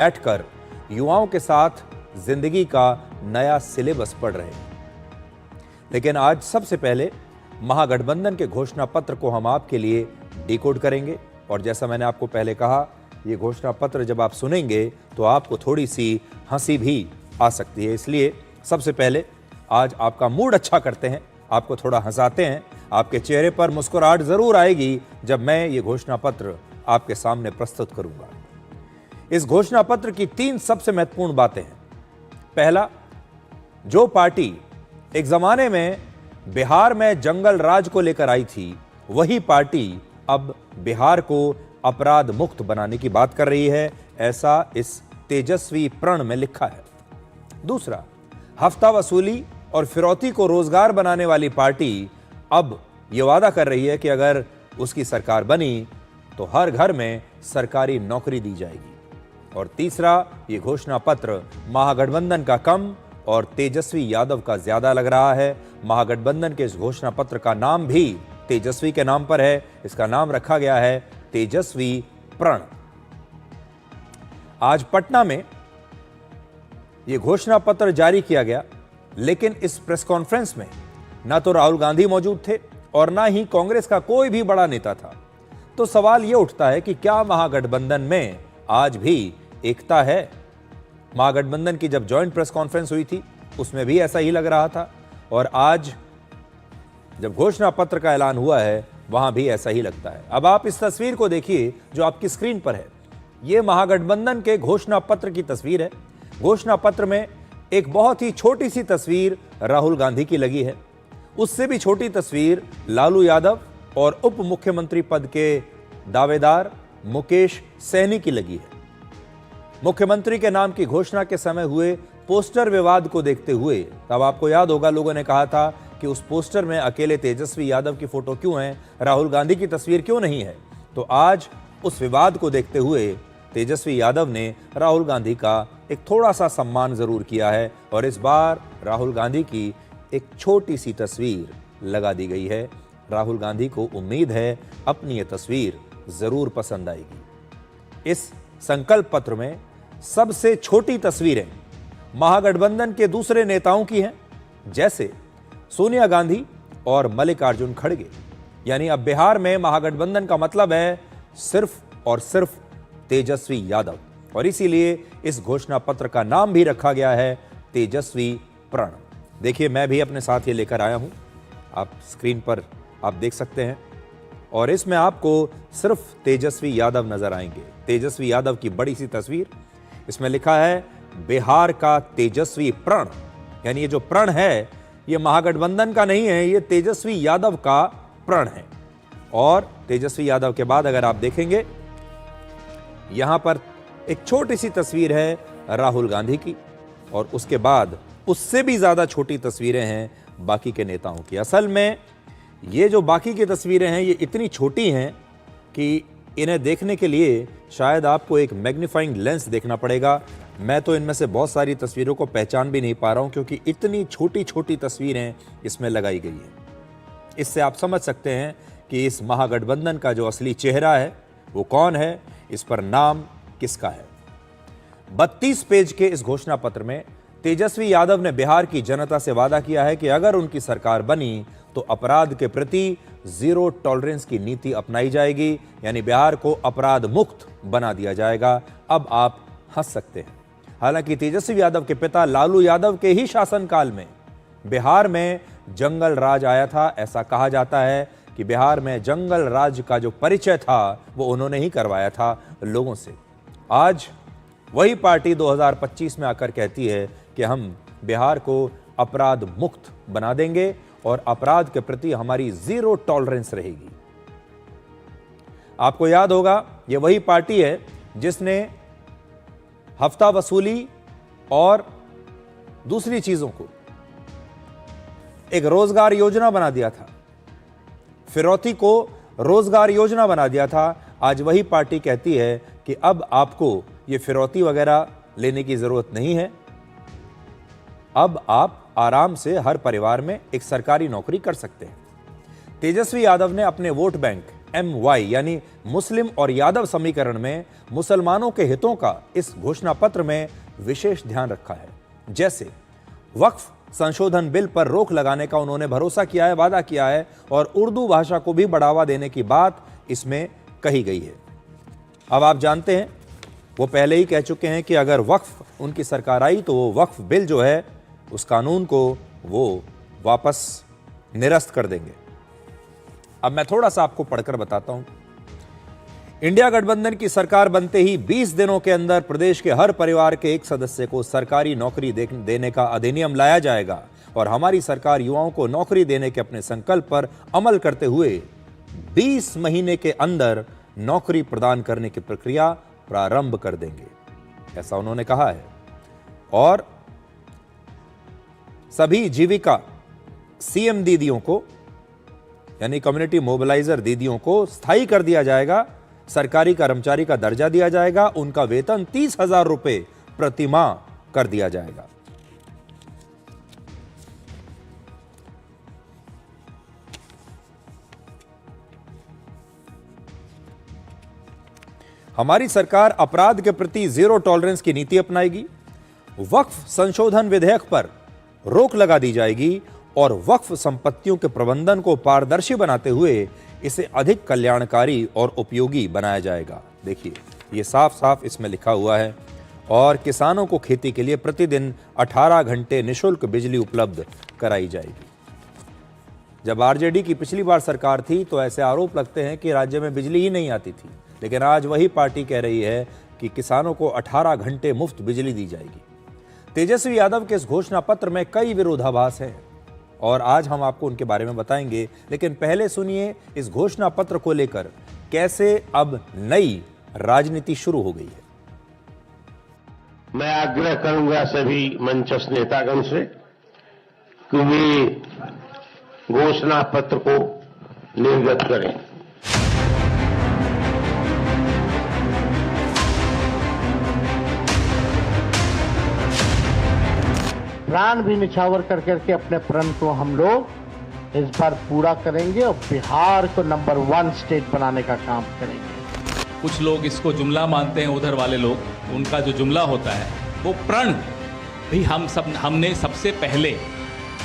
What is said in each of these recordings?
बैठकर युवाओं के साथ जिंदगी का नया सिलेबस पढ़ रहे हैं। लेकिन आज सबसे पहले महागठबंधन के घोषणा पत्र को हम आपके लिए डिकोड करेंगे। और जैसा मैंने आपको पहले कहा, ये घोषणा पत्र जब आप सुनेंगे तो आपको थोड़ी सी हंसी भी आ सकती है। इसलिए सबसे पहले आज आपका मूड अच्छा करते हैं, आपको थोड़ा हंसाते हैं। आपके चेहरे पर मुस्कुराहट जरूर आएगी जब मैं ये घोषणा पत्र आपके सामने प्रस्तुत करूंगा। इस घोषणा पत्र की 3 सबसे महत्वपूर्ण बातें हैं। पहला, जो पार्टी एक जमाने में बिहार में जंगल राज को लेकर आई थी, वही पार्टी अब बिहार को अपराध मुक्त बनाने की बात कर रही है, ऐसा इस तेजस्वी प्रण में लिखा है। दूसरा, हफ्ता वसूली और फिरौती को रोजगार बनाने वाली पार्टी अब यह वादा कर रही है कि अगर उसकी सरकार बनी तो हर घर में सरकारी नौकरी दी जाएगी। और तीसरा, ये घोषणा पत्र महागठबंधन का कम और तेजस्वी यादव का ज्यादा लग रहा है। महागठबंधन के इस घोषणा पत्र का नाम भी तेजस्वी के नाम पर है। इसका नाम रखा गया है तेजस्वी प्रण। आज पटना में यह घोषणा पत्र जारी किया गया, लेकिन इस प्रेस कॉन्फ्रेंस में ना तो राहुल गांधी मौजूद थे और ना ही कांग्रेस का कोई भी बड़ा नेता था। तो सवाल यह उठता है कि क्या महागठबंधन में आज भी एकता है? महागठबंधन की जब जॉइंट प्रेस कॉन्फ्रेंस हुई थी उसमें भी ऐसा ही लग रहा था, और आज जब घोषणा पत्र का ऐलान हुआ है वहां भी ऐसा ही लगता है। अब आप इस तस्वीर को देखिए जो आपकी स्क्रीन पर है। यह महागठबंधन के घोषणा पत्र की तस्वीर है। घोषणा पत्र में एक बहुत ही छोटी सी तस्वीर राहुल गांधी की लगी है। उससे भी छोटी तस्वीर लालू यादव और उप मुख्यमंत्री पद के दावेदार मुकेश सहनी की लगी है। मुख्यमंत्री के नाम की घोषणा के समय हुए पोस्टर विवाद को देखते हुए तब आपको याद होगा लोगों ने कहा था कि उस पोस्टर में अकेले तेजस्वी यादव की फोटो क्यों है, राहुल गांधी की तस्वीर क्यों नहीं है। तो आज उस विवाद को देखते हुए तेजस्वी यादव ने राहुल गांधी का एक थोड़ा सा सम्मान जरूर किया है और इस बार राहुल गांधी की एक छोटी सी तस्वीर लगा दी गई है। राहुल गांधी को उम्मीद है अपनी ये तस्वीर जरूर पसंद आएगी। इस संकल्प पत्र में सबसे छोटी तस्वीरें महागठबंधन के दूसरे नेताओं की हैं, जैसे सोनिया गांधी और मल्लिकार्जुन खड़गे। यानी अब बिहार में महागठबंधन का मतलब है सिर्फ और सिर्फ तेजस्वी यादव, और इसीलिए इस घोषणा पत्र का नाम भी रखा गया है तेजस्वी प्रण। देखिए, मैं भी अपने साथ ये लेकर आया हूं, आप स्क्रीन पर आप देख सकते हैं, और इसमें आपको सिर्फ तेजस्वी यादव नजर आएंगे। तेजस्वी यादव की बड़ी सी तस्वीर, इसमें लिखा है बिहार का तेजस्वी प्रण। यानी ये जो प्रण है ये महागठबंधन का नहीं है, ये तेजस्वी यादव का प्रण है। और तेजस्वी यादव के बाद अगर आप देखेंगे यहां पर एक छोटी सी तस्वीर है राहुल गांधी की, और उसके बाद उससे भी ज्यादा छोटी तस्वीरें हैं बाकी के नेताओं की। असल में ये जो बाकी की तस्वीरें हैं ये इतनी छोटी हैं कि इन्हें देखने के लिए शायद आपको एक मैग्नीफाइंग लेंस देखना पड़ेगा। मैं तो इनमें से बहुत सारी तस्वीरों को पहचान भी नहीं पा रहा हूं क्योंकि इतनी छोटी छोटी तस्वीरें इसमें लगाई गई हैं। इससे आप समझ सकते हैं कि इस महागठबंधन का जो असली चेहरा है वो कौन है, इस पर नाम किसका है। 32 पेज के इस घोषणा पत्र में तेजस्वी यादव ने बिहार की जनता से वादा किया है कि अगर उनकी सरकार बनी तो अपराध के प्रति जीरो टॉलरेंस की नीति अपनाई जाएगी, यानी बिहार को अपराध मुक्त बना दिया जाएगा। अब आप हंस सकते हैं। हालांकि तेजस्वी यादव के पिता लालू यादव के ही शासनकाल में बिहार में जंगल राज आया था। ऐसा कहा जाता है कि बिहार में जंगल राज का जो परिचय था वो उन्होंने ही करवाया था लोगों से। आज वही पार्टी 2025 में आकर कहती है कि हम बिहार को अपराध मुक्त बना देंगे और अपराध के प्रति हमारी जीरो टॉलरेंस रहेगी। आपको याद होगा ये वही पार्टी है जिसने हफ्ता वसूली और दूसरी चीजों को एक रोजगार योजना बना दिया था, फिरौती को रोजगार योजना बना दिया था। आज वही पार्टी कहती है कि अब आपको ये फिरौती वगैरह लेने की जरूरत नहीं है, अब आप आराम से हर परिवार में एक सरकारी नौकरी कर सकते हैं। तेजस्वी यादव ने अपने वोट बैंक MY यानी मुस्लिम और यादव समीकरण में मुसलमानों के हितों का इस घोषणा पत्र में विशेष ध्यान रखा है। जैसे वक्फ संशोधन बिल पर रोक लगाने का उन्होंने भरोसा किया है, वादा किया है और उर्दू भाषा को भी बढ़ावा देने की बात इसमें कही गई है। अब आप जानते हैं, वो पहले ही कह चुके हैं कि अगर वक्फ उनकी सरकार आई तो वो वक्फ बिल जो है उस कानून को वो वापस निरस्त कर देंगे। अब मैं थोड़ा सा आपको पढ़कर बताता हूं। इंडिया गठबंधन की सरकार बनते ही 20 दिनों के अंदर प्रदेश के हर परिवार के एक सदस्य को सरकारी नौकरी देने का अधिनियम लाया जाएगा और हमारी सरकार युवाओं को नौकरी देने के अपने संकल्प पर अमल करते हुए 20 महीने के अंदर नौकरी प्रदान करने की प्रक्रिया प्रारंभ कर देंगे, ऐसा उन्होंने कहा है। और सभी जीविका CM दीदियों को यानी कम्युनिटी मोबिलाइजर दीदियों को स्थायी कर दिया जाएगा, सरकारी कर्मचारी का दर्जा दिया जाएगा, उनका वेतन 30,000 रुपए प्रति माह कर दिया जाएगा। हमारी सरकार अपराध के प्रति जीरो टॉलरेंस की नीति अपनाएगी, वक्फ संशोधन विधेयक पर रोक लगा दी जाएगी और वक्फ संपत्तियों के प्रबंधन को पारदर्शी बनाते हुए इसे अधिक कल्याणकारी और उपयोगी बनाया जाएगा। देखिए, ये साफ साफ इसमें लिखा हुआ है। और किसानों को खेती के लिए प्रतिदिन 18 घंटे निःशुल्क बिजली उपलब्ध कराई जाएगी। जब आरजेडी की पिछली बार सरकार थी तो ऐसे आरोप लगते हैं कि राज्य में बिजली ही नहीं आती थी, लेकिन आज वही पार्टी कह रही है कि किसानों को 18 घंटे मुफ्त बिजली दी जाएगी। तेजस्वी यादव के इस घोषणा पत्र में कई विरोधाभास हैं और आज हम आपको उनके बारे में बताएंगे, लेकिन पहले सुनिए इस घोषणा पत्र को लेकर कैसे अब नई राजनीति शुरू हो गई है। मैं आग्रह करूंगा सभी मंचस्थ नेतागण से कि वे घोषणा पत्र को निर्गत करें। प्राण भी निछावर कर करके अपने प्रण को हम लोग इस बार पूरा करेंगे और बिहार को नंबर 1 स्टेट बनाने का काम करेंगे। कुछ लोग इसको जुमला मानते हैं, उधर वाले लोग, उनका जो जुमला होता है वो प्रण भी हमने सबसे पहले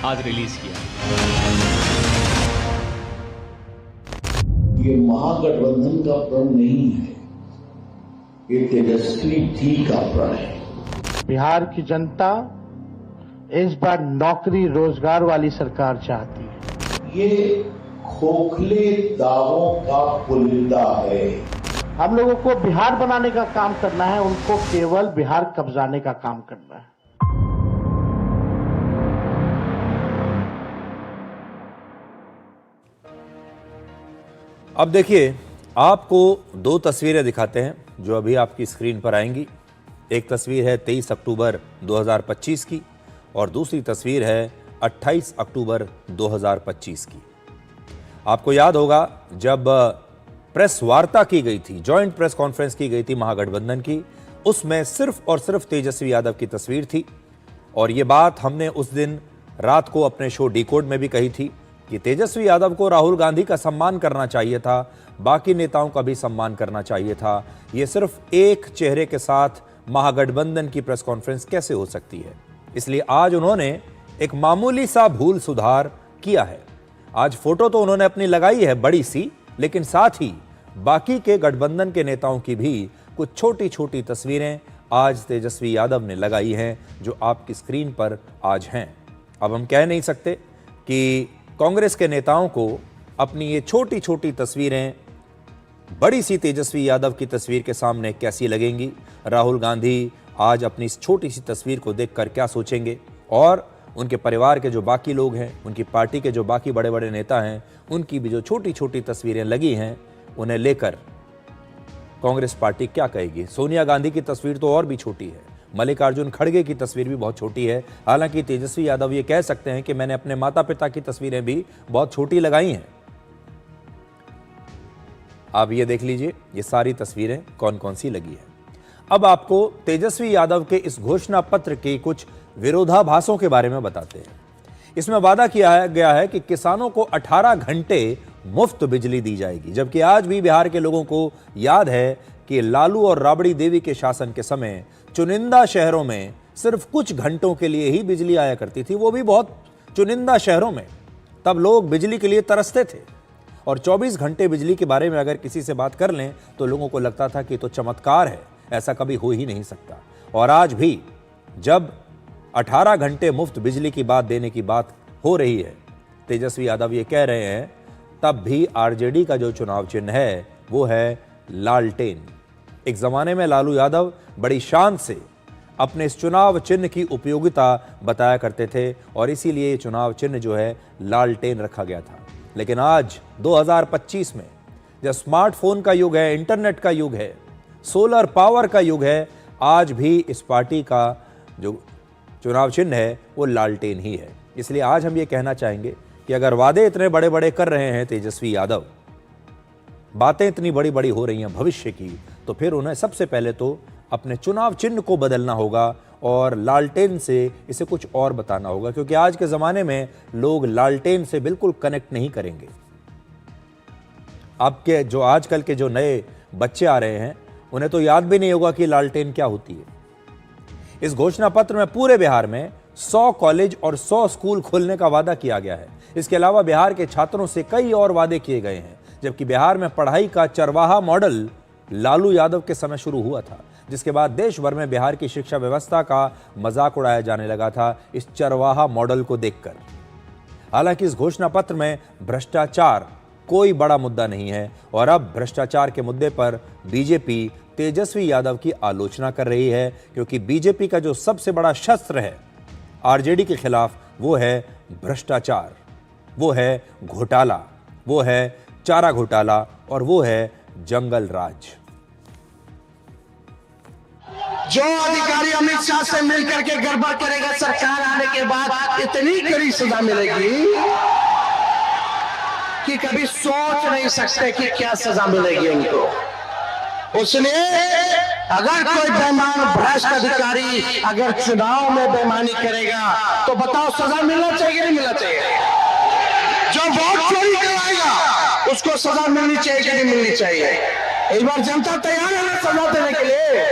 आज रिलीज किया। ये महागठबंधन का प्रण नहीं है, ये तेजस्वी जी का प्रण है। बिहार की जनता इस बार नौकरी रोजगार वाली सरकार चाहती है। ये खोखले दावों का पुलिंदा है। हम लोगों को बिहार बनाने का काम करना है, उनको केवल बिहार कब्जाने का काम करना है। अब देखिए, आपको 2 तस्वीरें दिखाते हैं जो अभी आपकी स्क्रीन पर आएंगी। एक तस्वीर है 23 अक्टूबर 2025 की और दूसरी तस्वीर है 28 अक्टूबर 2025 की। आपको याद होगा जब प्रेस वार्ता की गई थी, जॉइंट प्रेस कॉन्फ्रेंस की गई थी महागठबंधन की, उसमें सिर्फ और सिर्फ तेजस्वी यादव की तस्वीर थी। और ये बात हमने उस दिन रात को अपने शो डिकोड में भी कही थी कि तेजस्वी यादव को राहुल गांधी का सम्मान करना चाहिए था, बाकी नेताओं का भी सम्मान करना चाहिए था। ये सिर्फ एक चेहरे के साथ महागठबंधन की प्रेस कॉन्फ्रेंस कैसे हो सकती है? इसलिए आज उन्होंने एक मामूली सा भूल सुधार किया है। आज फोटो तो उन्होंने अपनी लगाई है बड़ी सी, लेकिन साथ ही बाकी के गठबंधन के नेताओं की भी कुछ छोटी छोटी तस्वीरें आज तेजस्वी यादव ने लगाई हैं जो आपकी स्क्रीन पर आज हैं। अब हम कह नहीं सकते कि कांग्रेस के नेताओं को अपनी ये छोटी छोटी तस्वीरें बड़ी सी तेजस्वी यादव की तस्वीर के सामने कैसी लगेंगी। राहुल गांधी आज अपनी इस छोटी सी तस्वीर को देखकर क्या सोचेंगे और उनके परिवार के जो बाकी लोग हैं, उनकी पार्टी के जो बाकी बड़े बड़े नेता हैं, उनकी भी जो छोटी छोटी तस्वीरें लगी हैं, उन्हें लेकर कांग्रेस पार्टी क्या कहेगी। सोनिया गांधी की तस्वीर तो और भी छोटी है, मल्लिकार्जुन खड़गे की तस्वीर भी बहुत छोटी है। हालांकि तेजस्वी यादव ये कह सकते हैं कि मैंने अपने माता पिता की तस्वीरें भी बहुत छोटी लगाई हैं। आप ये देख लीजिए, ये सारी तस्वीरें कौन कौन सी लगी है। अब आपको तेजस्वी यादव के इस घोषणा पत्र के कुछ विरोधाभासों के बारे में बताते हैं। इसमें वादा किया गया है कि किसानों को 18 घंटे मुफ्त बिजली दी जाएगी। जबकि आज भी बिहार के लोगों को याद है कि लालू और राबड़ी देवी के शासन के समय चुनिंदा शहरों में सिर्फ कुछ घंटों के लिए ही बिजली आया करती थी, वो भी बहुत चुनिंदा शहरों में। तब लोग बिजली के लिए तरसते थे और 24 घंटे बिजली के बारे में अगर किसी से बात कर लें तो लोगों को लगता था कि तो चमत्कार है, ऐसा कभी हो ही नहीं सकता। और आज भी जब 18 घंटे मुफ्त बिजली की बात देने की बात हो रही है, तेजस्वी यादव ये कह रहे हैं, तब भी आरजेडी का जो चुनाव चिन्ह है वो है लालटेन। एक जमाने में लालू यादव बड़ी शान से अपने इस चुनाव चिन्ह की उपयोगिता बताया करते थे और इसीलिए चुनाव चिन्ह जो है लालटेन रखा गया था। लेकिन आज 2025 में जब स्मार्टफोन का युग है, इंटरनेट का युग है, सोलर पावर का युग है, आज भी इस पार्टी का जो चुनाव चिन्ह है वो लालटेन ही है। इसलिए आज हम ये कहना चाहेंगे कि अगर वादे इतने बड़े बड़े कर रहे हैं तेजस्वी यादव, बातें इतनी बड़ी बड़ी हो रही हैं भविष्य की, तो फिर उन्हें सबसे पहले तो अपने चुनाव चिन्ह को बदलना होगा और लालटेन से इसे कुछ और बताना होगा, क्योंकि आज के ज़माने में लोग लालटेन से बिल्कुल कनेक्ट नहीं करेंगे। आपके जो आजकल के जो नए बच्चे आ रहे हैं उन्हें तो याद भी नहीं होगा कि लालटेन क्या होती है। इस घोषणा पत्र में पूरे बिहार में 100 कॉलेज और 100 स्कूल खोलने का वादा किया गया है। इसके अलावा बिहार के छात्रों से कई और वादे किए गए हैं। जबकि बिहार में पढ़ाई का चरवाहा मॉडल लालू यादव के समय शुरू हुआ था, जिसके बाद देश भर में बिहार की शिक्षा व्यवस्था का मजाक उड़ाया जाने लगा था इस चरवाहा मॉडल को देखकर। हालांकि इस घोषणा पत्र में भ्रष्टाचार कोई बड़ा मुद्दा नहीं है और अब भ्रष्टाचार के मुद्दे पर बीजेपी तेजस्वी यादव की आलोचना कर रही है, क्योंकि बीजेपी का जो सबसे बड़ा शस्त्र है आरजेडी के खिलाफ वो है भ्रष्टाचार, वो है घोटाला, वो है चारा घोटाला और वो है जंगल राज। जो अधिकारी अमित शाह से मिलकर के गड़बड़ करेगा, सरकार आने के बाद इतनी कड़ी सजा मिलेगी कि कभी सोच नहीं सकते कि क्या सजा मिलेगी उनको। उसने अगर कोई बेईमान भ्रष्ट अधिकारी अगर चुनाव में बेईमानी करेगा तो बताओ सजा मिलना चाहिए नहीं मिलना चाहिए? जो वोट चोरी करवाएगा उसको सजा मिलनी चाहिए कि नहीं मिलनी चाहिए? एक बार जनता तैयार है ना सजा देने के लिए,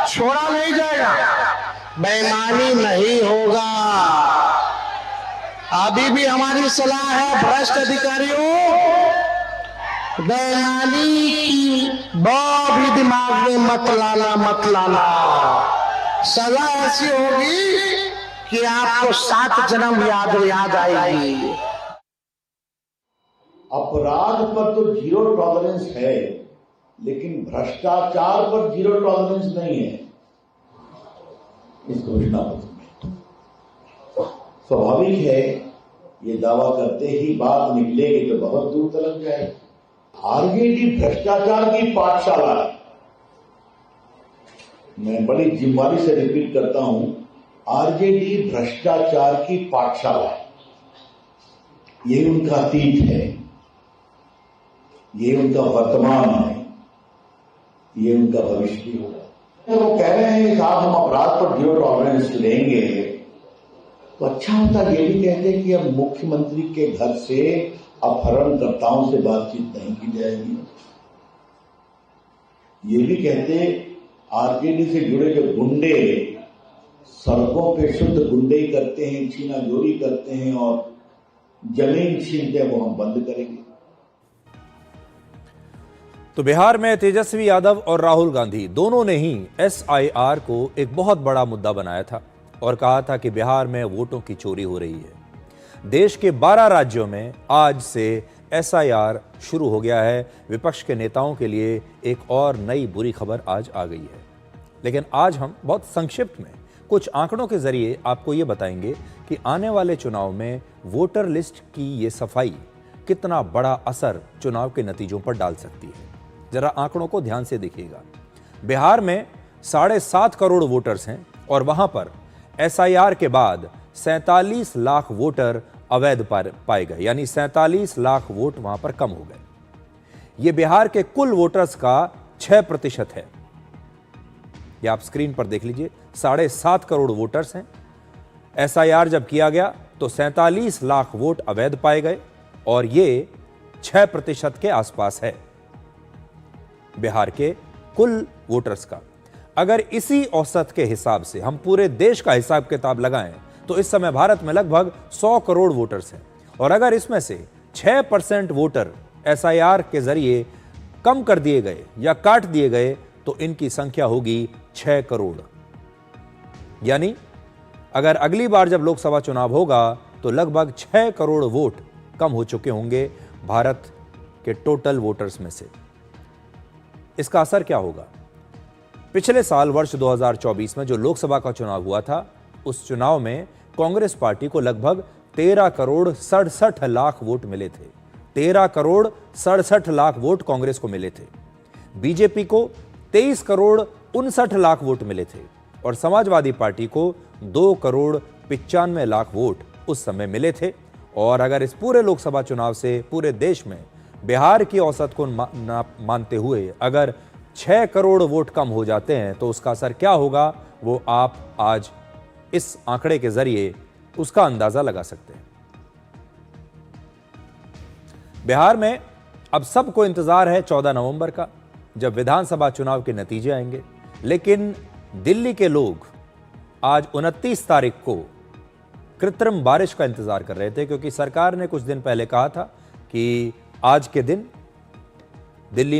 छोड़ा नहीं जाएगा, बेईमानी नहीं होगा। अभी भी हमारी सलाह है भ्रष्ट अधिकारियों, बेईमानी की भी दिमाग में मत लाना। सजा ऐसी होगी कि आपको 7 जन्म याद आएगी। अपराध पर तो 0 टॉलरेंस है, लेकिन भ्रष्टाचार पर 0 टॉलरेंस नहीं है इस घोषणा पत्र में। स्वाभाविक है, ये दावा करते ही बात निकलेगी तो बहुत दूर तक जाएगी। आरजेडी भ्रष्टाचार की पाठशाला है। मैं बड़ी जिम्मेदारी से रिपीट करता हूं, आरजेडी भ्रष्टाचार की पाठशाला है। ये उनका अतीत है, ये उनका वर्तमान है, ये उनका भविष्य भी होगा। वो कह रहे हैं साहब हम अपराध पर 0 टॉलरेंस लेंगे, तो अच्छा होता ये भी कहते कि अब मुख्यमंत्री के घर से अपहरणकर्ताओं से बातचीत नहीं की जाएगी। ये भी कहते आरजेडी से जुड़े जो गुंडे सड़कों पे शुद्ध गुंडे करते हैं, छीनाजोरी करते हैं और जमीन छीनते हैं, वो हम बंद करेंगे। तो बिहार में तेजस्वी यादव और राहुल गांधी दोनों ने ही SIR को एक बहुत बड़ा मुद्दा बनाया था और कहा था कि बिहार में वोटों की चोरी हो रही है। देश के 12 राज्यों में आज से SIR शुरू हो गया है। विपक्ष के नेताओं के लिए एक और नई बुरी खबर आज आ गई है। लेकिन आज हम बहुत संक्षिप्त में कुछ आंकड़ों के जरिए आपको ये बताएंगे कि आने वाले चुनाव में वोटर लिस्ट की ये सफाई कितना बड़ा असर चुनाव के नतीजों पर डाल सकती है। जरा आंकड़ों को ध्यान से देखिएगा। बिहार में 7.5 करोड़ वोटर्स हैं और वहां पर SIR के बाद 47 लाख वोटर अवैध पाए गए, यानी 47 लाख वोट वहां पर कम हो गए। यह बिहार के कुल वोटर्स का 6% है। यह आप स्क्रीन पर देख लीजिए, 7.5 करोड़ वोटर्स हैं। SIR जब किया गया तो 47 लाख वोट अवैध पाए गए और ये 6% के आसपास है बिहार के कुल वोटर्स का। अगर इसी औसत के हिसाब से हम पूरे देश का हिसाब किताब लगाएं तो इस समय भारत में लगभग 100 करोड़ वोटर्स हैं, और अगर इसमें से 6% वोटर SIR के जरिए कम कर दिए गए या काट दिए गए तो इनकी संख्या होगी 6 करोड़। यानी अगर अगली बार जब लोकसभा चुनाव होगा तो लगभग 6 करोड़ वोट कम हो चुके होंगे भारत के टोटल वोटर्स में से। इसका असर क्या होगा? पिछले साल वर्ष 2024 में जो लोकसभा का चुनाव हुआ था, उस चुनाव में कांग्रेस पार्टी को लगभग 13 करोड़ 67 लाख वोट मिले थे। 13 करोड़ 67 लाख वोट कांग्रेस को मिले थे। बीजेपी को 23 करोड़ 59 लाख वोट मिले थे और समाजवादी पार्टी को 2 करोड़ 95 लाख वोट उस समय मिले थे। और अगर इस पूरे लोकसभा चुनाव से पूरे देश में बिहार की औसत को मानते हुए अगर 6 करोड़ वोट कम हो जाते हैं तो उसका असर क्या होगा वो आप आज इस आंकड़े के जरिए उसका अंदाजा लगा सकते हैं। बिहार में अब सबको इंतजार है 14 नवंबर का, जब विधानसभा चुनाव के नतीजे आएंगे। लेकिन दिल्ली के लोग आज 29 तारीख को कृत्रिम बारिश का इंतजार कर रहे थे, क्योंकि सरकार ने कुछ दिन पहले कहा था कि आज के दिन दिल्ली में